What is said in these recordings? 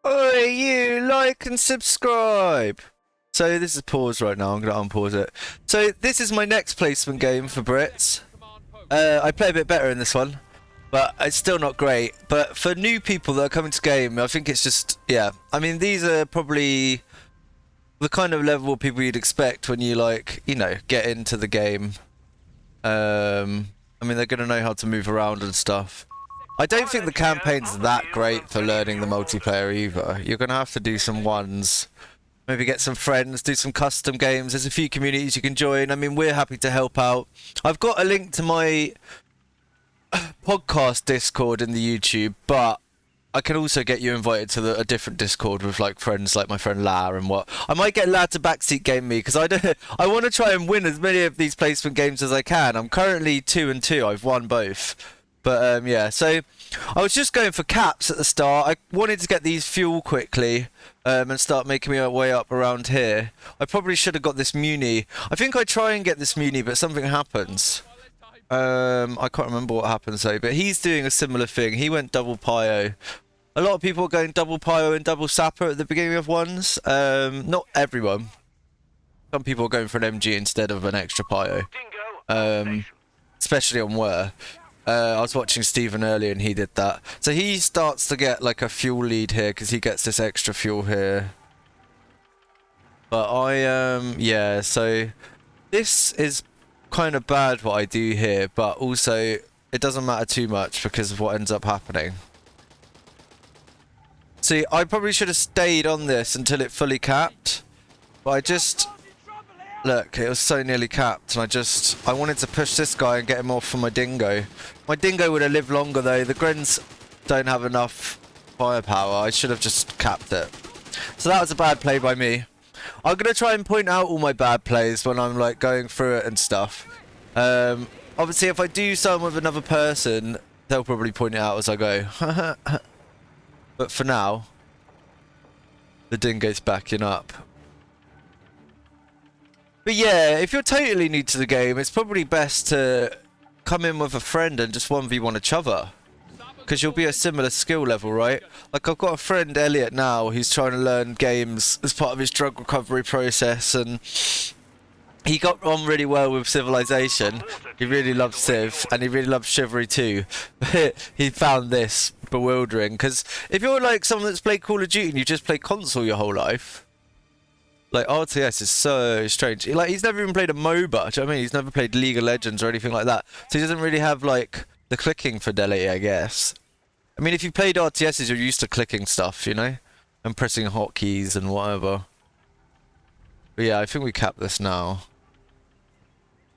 Oi, you like and subscribe. So this is pause right now. I'm gonna unpause it. So this is my next placement game for Brits. I play a bit better in this one, but it's still not great. But for new people that are coming to game, I think it's just yeah. I mean, these are probably the kind of level of people you'd expect when you get into the game. I mean, they're gonna know how to move around and stuff. I don't think the campaign's that great for learning the multiplayer either. You're gonna have to do some ones. Maybe get some friends, do some custom games. There's a few communities you can join. I mean, we're happy to help out. I've got a link to my podcast Discord in the YouTube, but I can also get you invited to a different Discord with like friends like my friend La and what. I might get La to backseat game me because I want to try and win as many of these placement games as I can. I'm currently 2-2. I've won both. But yeah, so I was just going for caps at the start. I wanted to get these fuel quickly and start making my way up around here. I probably should have got this muni. I think I try and get this muni, but something happens. I can't remember what happens though, but he's doing a similar thing. He went double Pio. A lot of people are going double Pio and double Sapper at the beginning of ones. Not everyone. Some people are going for an MG instead of an extra Pio. Especially on Were. I was watching Steven earlier and he did that. So he starts to get like a fuel lead here because he gets this extra fuel here. But yeah, so this is kind of bad what I do here, but also it doesn't matter too much because of what ends up happening. See, I probably should have stayed on this until it fully capped, but I just... Look, it was so nearly capped, and I wanted to push this guy and get him off for my dingo. My dingo would have lived longer though. The Grens don't have enough firepower. I should have just capped it. So that was a bad play by me. I'm going to try and point out all my bad plays when I'm like going through it and stuff. Obviously, if I do some with another person, they'll probably point it out as I go. But for now, the dingo's backing up. But yeah, if you're totally new to the game, it's probably best to come in with a friend and just 1v1 each other. Because you'll be a similar skill level, right? Like, I've got a friend, Elliot, now, who's trying to learn games as part of his drug recovery process, and he got on really well with Civilization. He really loves Civ, and he really loves Chivalry too. He found this bewildering, because if you're like someone that's played Call of Duty and you just play console your whole life, like, RTS is so strange. Like, he's never even played a MOBA, do you know what I mean? He's never played League of Legends or anything like that. So he doesn't really have, like, the clicking fidelity, I guess. I mean, if you played RTSs, you're used to clicking stuff, you know? And pressing hotkeys and whatever. But yeah, I think we cap this now.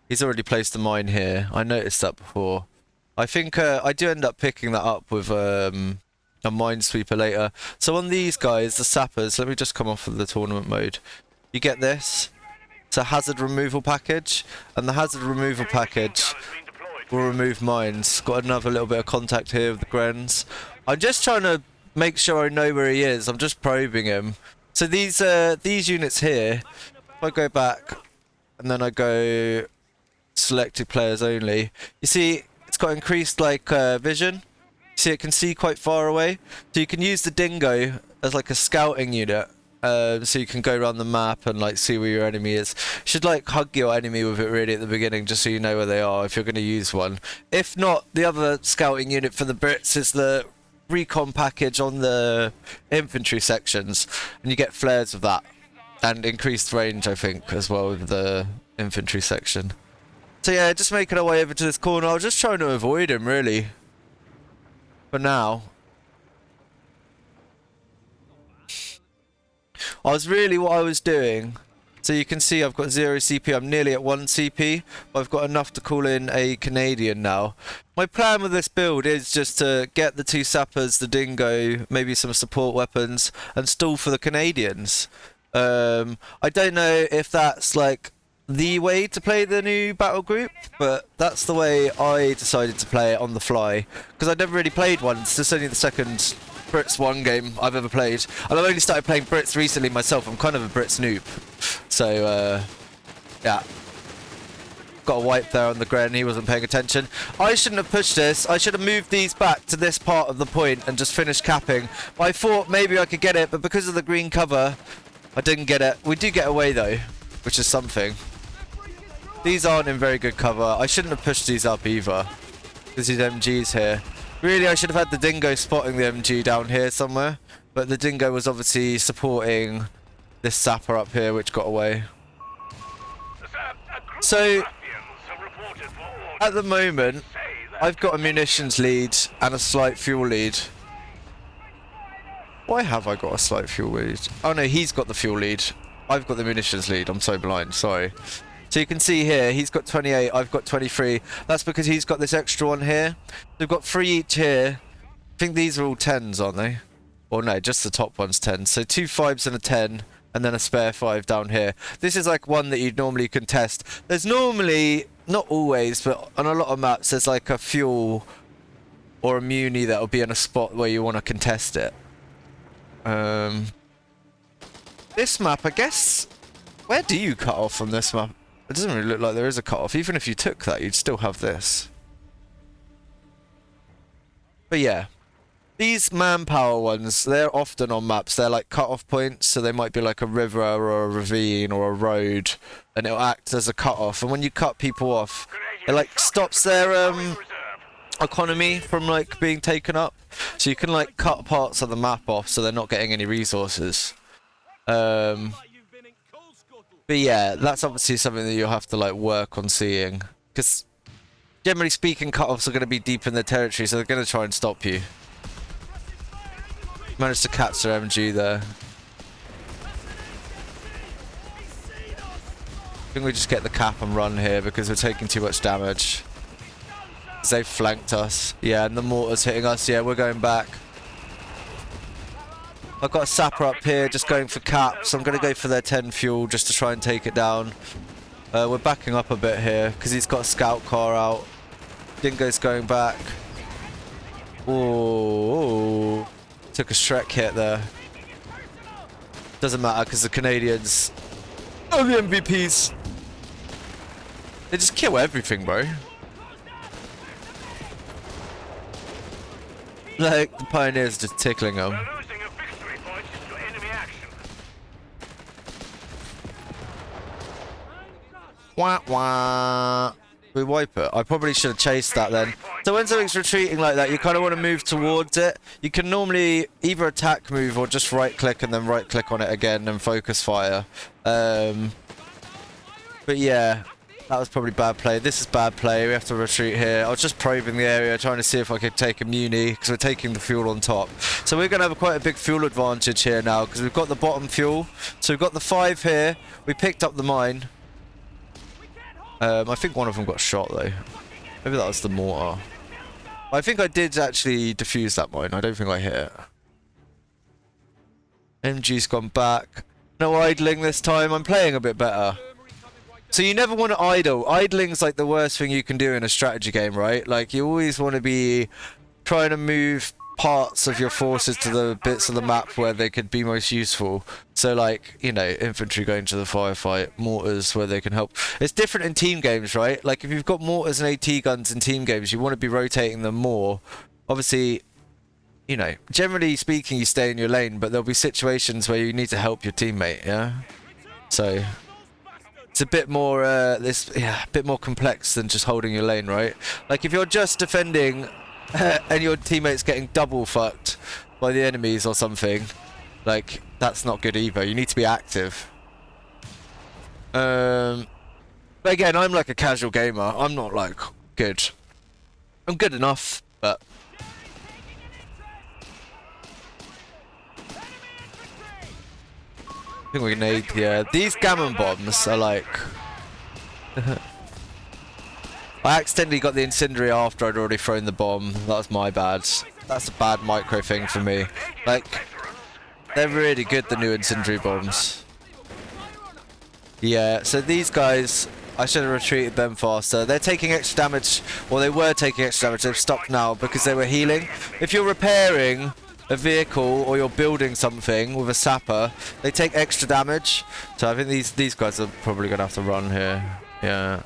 He's already placed a mine here. I noticed that before. I think I do end up picking that up with a minesweeper later. So on these guys, the sappers, let me just come off of the tournament mode. You get this. It's a hazard removal package, and the hazard removal package will remove mines. Got another little bit of contact here with the Grens. I'm just trying to make sure I know where he is. I'm just probing him. So these units here, if I go back and then I go selected players only, you see it's got increased like vision. See, it can see quite far away, so you can use the dingo as like a scouting unit, so you can go around the map and like see where your enemy is. You should like hug your enemy with it really at the beginning, just so you know where they are if you're going to use one. If not, the other scouting unit for the Brits is the recon package on the infantry sections, and you get flares of that, and increased range I think as well with the infantry section. So yeah, just making our way over to this corner. I was just trying to avoid him really. For now, I was really what I was doing. So you can see I've got 0 CP. I'm nearly at 1 CP, but I've got enough to call in a Canadian now. My plan with this build is just to get the 2 sappers, the dingo, maybe some support weapons, and stall for the Canadians. I don't know if that's like the way to play the new battle group, but that's the way I decided to play it on the fly, because I'd never really played one. It's just only the second Brits 1 game I've ever played, and I've only started playing Brits recently myself. I'm kind of a Brits noob, so yeah. Got a wipe there on the Gren, he wasn't paying attention. I shouldn't have pushed this. I should have moved these back to this part of the point and just finished capping. I thought maybe I could get it, but because of the green cover, I didn't get it. We do get away though, which is something. These aren't in very good cover. I shouldn't have pushed these up either, because these MGs here. Really, I should have had the Dingo spotting the MG down here somewhere, but the Dingo was obviously supporting this sapper up here, which got away. So, at the moment, I've got a munitions lead and a slight fuel lead. Why have I got a slight fuel lead? Oh no, he's got the fuel lead. I've got the munitions lead. I'm so blind, sorry. So you can see here, he's got 28, I've got 23. That's because he's got this extra one here. We've got 3 each here. I think these are all 10s, aren't they? Or no, just the top one's 10. So 2 5s and a 10. And then a spare 5 down here. This is like one that you'd normally contest. There's normally, not always, but on a lot of maps, there's like a fuel or a muni that will be in a spot where you want to contest it. This map, I guess, where do you cut off from this map? It doesn't really look like there is a cut off. Even if you took that, you'd still have this. But yeah. These manpower ones, they're often on maps. They're like cut-off points, so they might be like a river or a ravine or a road, and it'll act as a cut-off. And when you cut people off, it like stops their economy from like being taken up. So you can like cut parts of the map off, so they're not getting any resources. But yeah, that's obviously something that you'll have to like work on seeing, because generally speaking, cut-offs are going to be deep in their territory, so they're going to try and stop you. Managed to catch their MG there. I think we just get the cap and run here because we're taking too much damage. They've flanked us. Yeah, and the mortar's hitting us. Yeah, we're going back. I've got a sapper up here just going for caps. I'm going to go for their 10 fuel just to try and take it down. We're backing up a bit here because he's got a scout car out. Dingo's going back. Oh. Took a Shrek hit there. Doesn't matter because the Canadians are the MVPs. They just kill everything, bro. Like, the Pioneers just tickling them. Wah wah. We wipe it. I probably should have chased that then. So when something's retreating like that, you kind of want to move towards it. You can normally either attack move or just right click and then right click on it again and focus fire. But yeah, that was probably bad play. This is bad play. We have to retreat here. I was just probing the area, trying to see if I could take a muni because we're taking the fuel on top. So we're going to have quite a big fuel advantage here now because we've got the bottom fuel. So we've got the 5 here. We picked up the mine. I think one of them got shot though. Maybe that was the mortar. I think I did actually defuse that mine. I don't think I hit it. MG's gone back. No idling this time. I'm playing a bit better. So you never want to idle. Idling's like the worst thing you can do in a strategy game, right? Like you always want to be trying to move parts of your forces to the bits of the map where they could be most useful. So like, you know, infantry going to the firefight, mortars where they can help. It's different in team games, right? Like if you've got mortars and AT guns in team games, you want to be rotating them more. Obviously, you know, generally speaking, you stay in your lane, but there'll be situations where you need to help your teammate, yeah? So it's a bit more, a bit more complex than just holding your lane, right? Like if you're just defending and your teammate's getting double fucked by the enemies or something, like that's not good either. You need to be active. But again, I'm like a casual gamer. I'm not like good. I'm good enough, but I think we can aid. Yeah, these gammon bombs are like. I accidentally got the incendiary after I'd already thrown the bomb. That was my bad. That's a bad micro thing for me. Like, they're really good, the new incendiary bombs. Yeah, so these guys, I should have retreated them faster. They're taking extra damage, or they were taking extra damage. They've stopped now because they were healing. If you're repairing a vehicle or you're building something with a sapper, they take extra damage. So I think these guys are probably going to have to run here. Yeah.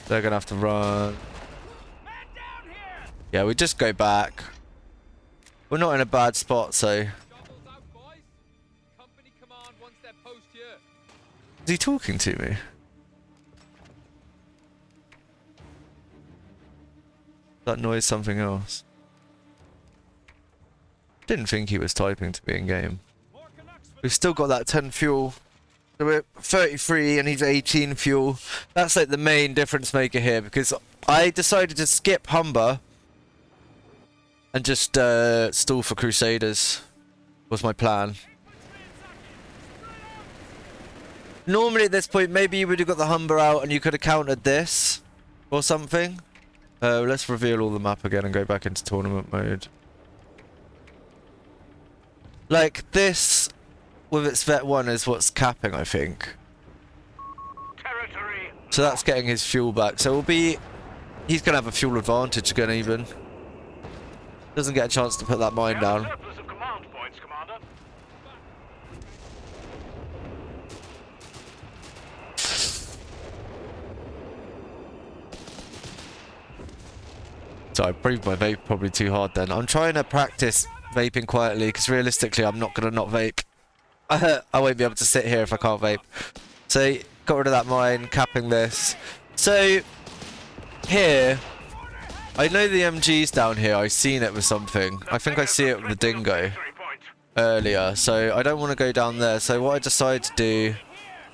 They're gonna have to run. Yeah, we just go back. We're not in a bad spot, so. Is he talking to me? That noise something else. Didn't think he was typing to me in game. We've still got that 10 fuel. So we're 33 and he's 18 fuel. That's like the main difference maker here, because I decided to skip Humber and just stall for Crusaders was my plan. Normally at this point, maybe you would have got the Humber out and you could have countered this or something. Let's reveal all the map again and go back into tournament mode. Like this with its Vet 1 is what's capping, I think. So that's getting his fuel back. So he's going to have a fuel advantage again even. Doesn't get a chance to put that mine down. So I proved my vape probably too hard then. I'm trying to practice vaping quietly because realistically I'm not going to not vape. I won't be able to sit here if I can't vape. So got rid of that mine, capping this. So here, I know the MG's down here. I've seen it with something. I think I see it with the dingo earlier. So I don't want to go down there. So what I decide to do,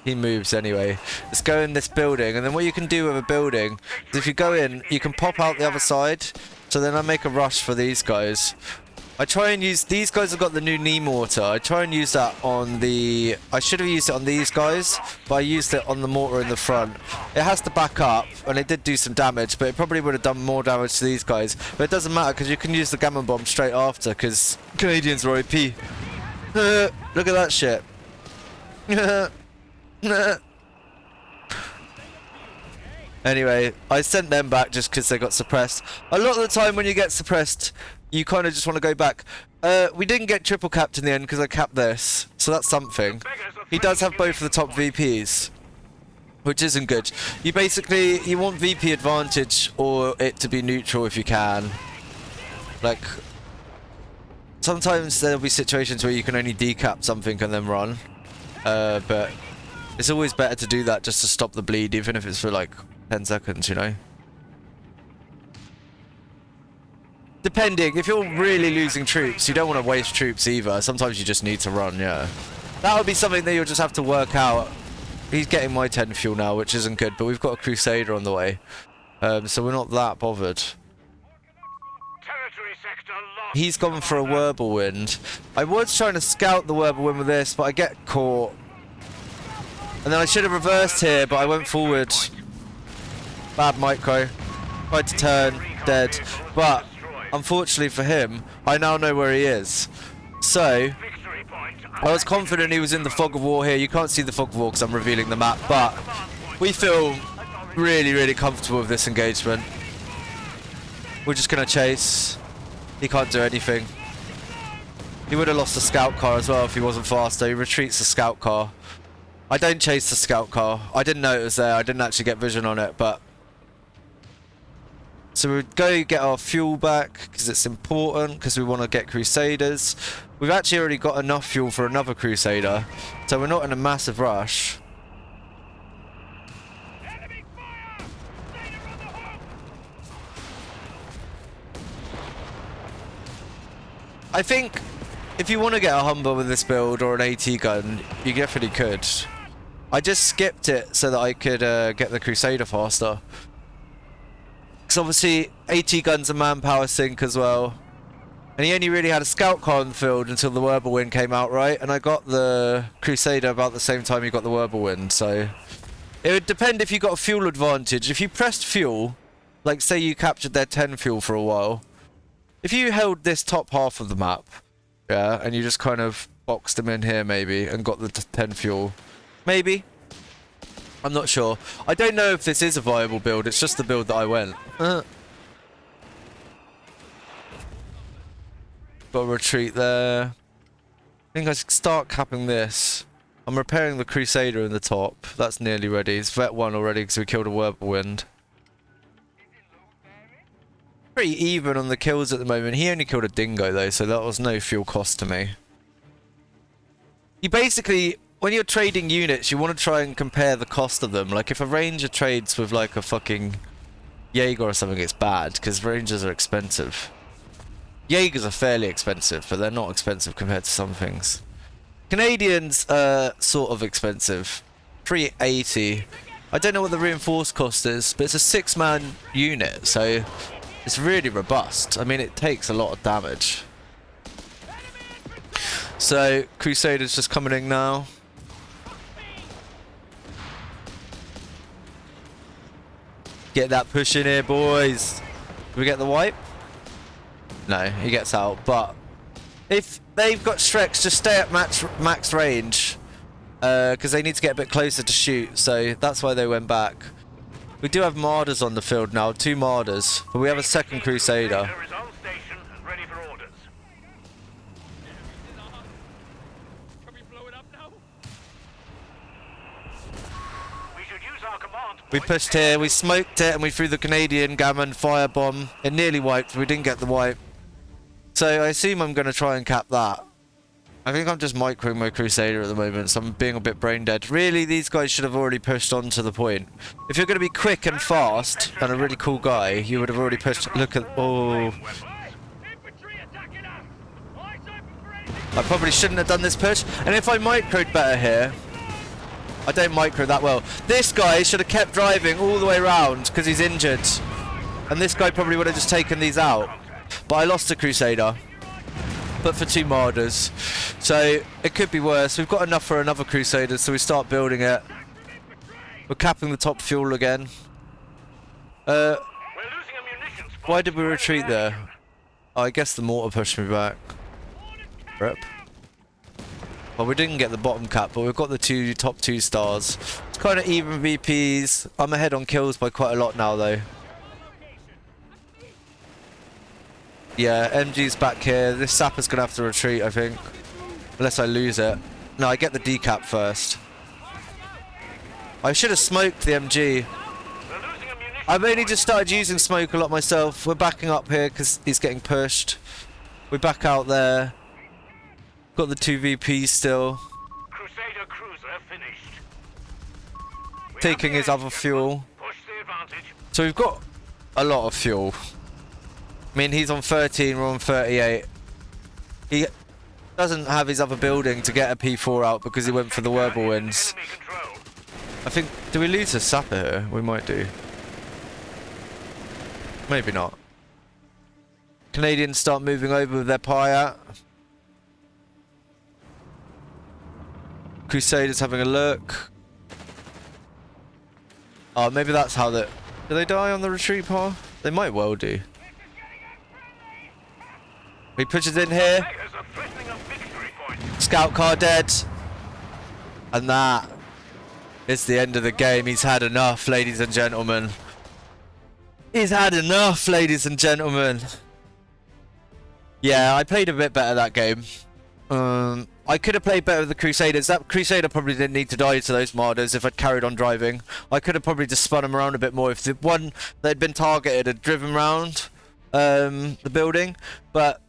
he moves anyway. Let's go in this building, and then what you can do with a building is if you go in, you can pop out the other side. So then I make a rush for these guys. I try and use, these guys have got the new knee mortar. I try and use that on the, I should have used it on these guys, but I used it on the mortar in the front. It has to back up, and it did do some damage, but it probably would have done more damage to these guys. But it doesn't matter, because you can use the gammon bomb straight after, because Canadians are OP. Look at that shit. Anyway, I sent them back just because they got suppressed. A lot of the time when you get suppressed, you kind of just want to go back. We didn't get triple capped in the end because I capped this, so that's something. He does have both of the top VPs, which isn't good. You basically, you want VP advantage or it to be neutral if you can. Like, sometimes there'll be situations where you can only decap something and then run. But it's always better to do that just to stop the bleed, even if it's for like 10 seconds, you know? Depending, if you're really losing troops, you don't want to waste troops either. Sometimes you just need to run, yeah. That would be something that you'll just have to work out. He's getting my 10 fuel now, which isn't good, but we've got a Crusader on the way. So we're not that bothered. He's gone for a Whirlwind. I was trying to scout the Whirlwind with this, but I get caught. And then I should have reversed here, but I went forward. Bad micro. Tried to turn, dead. But unfortunately for him, I now know where he is. So I was confident he was in the fog of war here. You can't see the fog of war because I'm revealing the map, but we feel really, really comfortable with this engagement. We're just going to chase. He can't do anything. He would have lost the scout car as well if he wasn't faster. He retreats the scout car. I don't chase the scout car. I didn't know it was there. I didn't actually get vision on it, but... So we'd go get our fuel back, because it's important, because we want to get Crusaders. We've actually already got enough fuel for another Crusader, so we're not in a massive rush. I think if you want to get a Humber with this build or an AT gun, you definitely could. I just skipped it so that I could get the Crusader faster. Because obviously AT gun's a manpower sink as well. And he only really had a scout car on the field until the Whirlwind came out, right? And I got the Crusader about the same time he got the Whirlwind, so... It would depend if you got a fuel advantage. If you pressed fuel, like say you captured their 10 fuel for a while, if you held this top half of the map, yeah, and you just kind of boxed them in here maybe, and got the 10 fuel, maybe? I'm not sure. I don't know if this is a viable build, it's just the build that I went. Got a retreat there. I think I should start capping this. I'm repairing the Crusader in the top. That's nearly ready. It's Vet 1 already because we killed a Whirlwind. Pretty even on the kills at the moment. He only killed a dingo though, so that was no fuel cost to me. You basically, when you're trading units, you want to try and compare the cost of them. Like if a ranger trades with like a fucking Jaeger or something, it's bad because rangers are expensive. Jaegers are fairly expensive, but they're not expensive compared to some things. Canadians are sort of expensive. 380. I don't know what the reinforced cost is, but it's a 6-man unit, so it's really robust. I mean, it takes a lot of damage. So, Crusader's just coming in now. Get that push in here, boys. Can we get the wipe? No, he gets out, but if they've got Shreks, just stay at max range. Because they need to get a bit closer to shoot, so that's why they went back. We do have Marders on the field now, 2 Marders, but we have a second Crusader. We pushed here, we smoked it, and we threw the Canadian Gammon firebomb. It nearly wiped, we didn't get the wipe. So I assume I'm going to try and cap that. I think I'm just microing my Crusader at the moment, so I'm being a bit brain dead. Really, these guys should have already pushed on to the point. If you're going to be quick and fast, and a really cool guy, you would have already pushed... Look at... Oh... I probably shouldn't have done this push. And if I microed better here... I don't micro that well. This guy should have kept driving all the way around, because he's injured. And this guy probably would have just taken these out. But I lost a Crusader. But for 2 Marders. So it could be worse. We've got enough for another Crusader, so we start building it. We're capping the top fuel again. Why did we retreat there? Oh, I guess the mortar pushed me back. Rip. Well, we didn't get the bottom cap, but we've got the top 2 stars. It's kind of even VPs. I'm ahead on kills by quite a lot now, though. Yeah, MG's back here. This sapper's going to have to retreat, I think. Unless I lose it. No, I get the decap first. I should have smoked the MG. I've only just started using smoke a lot myself. We're backing up here because he's getting pushed. We back out there. Got the 2 VPs still. Crusader cruiser finished. Taking his other fuel. So we've got a lot of fuel. I mean, he's on 13, we're on 38. He doesn't have his other building to get a P4 out because he went for the whirlwinds. I think... Do we lose a sapper here? We might do. Maybe not. Canadians start moving over with their Piat. Crusaders having a look. Oh, maybe that's how they... Do they die on the retreat path? They might well do. He pushes in here. Scout car dead. And that is the end of the game. He's had enough, ladies and gentlemen. He's had enough, ladies and gentlemen. Yeah, I played a bit better that game. I could have played better with the Crusaders. That Crusader probably didn't need to die to those Marders if I'd carried on driving. I could have probably just spun him around a bit more if the one that had been targeted had driven round the building. But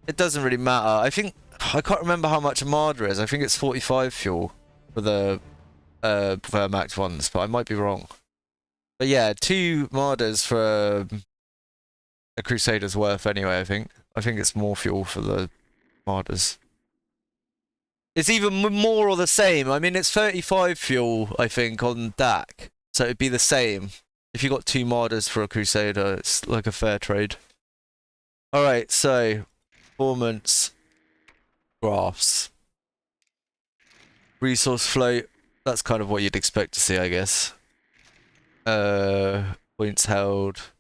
it doesn't really matter. I think... I can't remember how much a Marder is. I think it's 45 fuel for the Vermax ones, but I might be wrong. But yeah, 2 Marders for a Crusader's worth anyway, I think. I think it's more fuel for the Marders. It's even more or the same. I mean, it's 35 fuel, I think, on DAC. So it'd be the same. If you got 2 Marders for a Crusader, it's like a fair trade. Alright, so... Performance. Graphs. Resource float. That's kind of what you'd expect to see, I guess. Points held.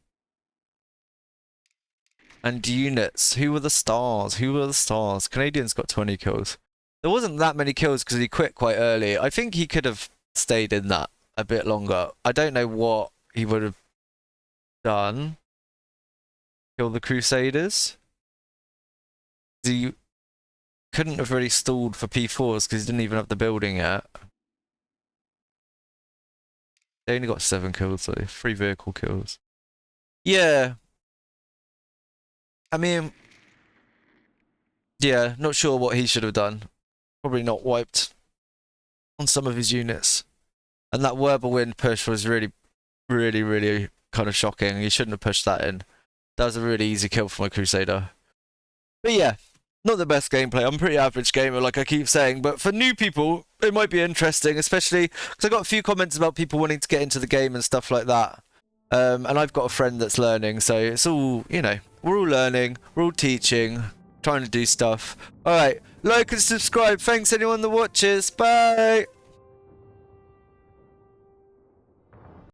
And units. Who were the stars? Who were the stars? Canadians got 20 kills. There wasn't that many kills because he quit quite early. I think he could have stayed in that a bit longer. I don't know what he would have done. Kill the Crusaders. He couldn't have really stalled for P4s because he didn't even have the building yet. They only got 7 kills though. 3 vehicle kills. Yeah. I mean, yeah, not sure what he should have done. Probably not wiped on some of his units. And that whirlwind push was really, really, really kind of shocking. He shouldn't have pushed that in. That was a really easy kill for my Crusader. But yeah, not the best gameplay. I'm a pretty average gamer, like I keep saying. But for new people, it might be interesting, especially because I got a few comments about people wanting to get into the game and stuff like that. And I've got a friend that's learning, so it's all, you know, we're all learning, we're all teaching, trying to do stuff. All right, like and subscribe. Thanks anyone that watches. Bye.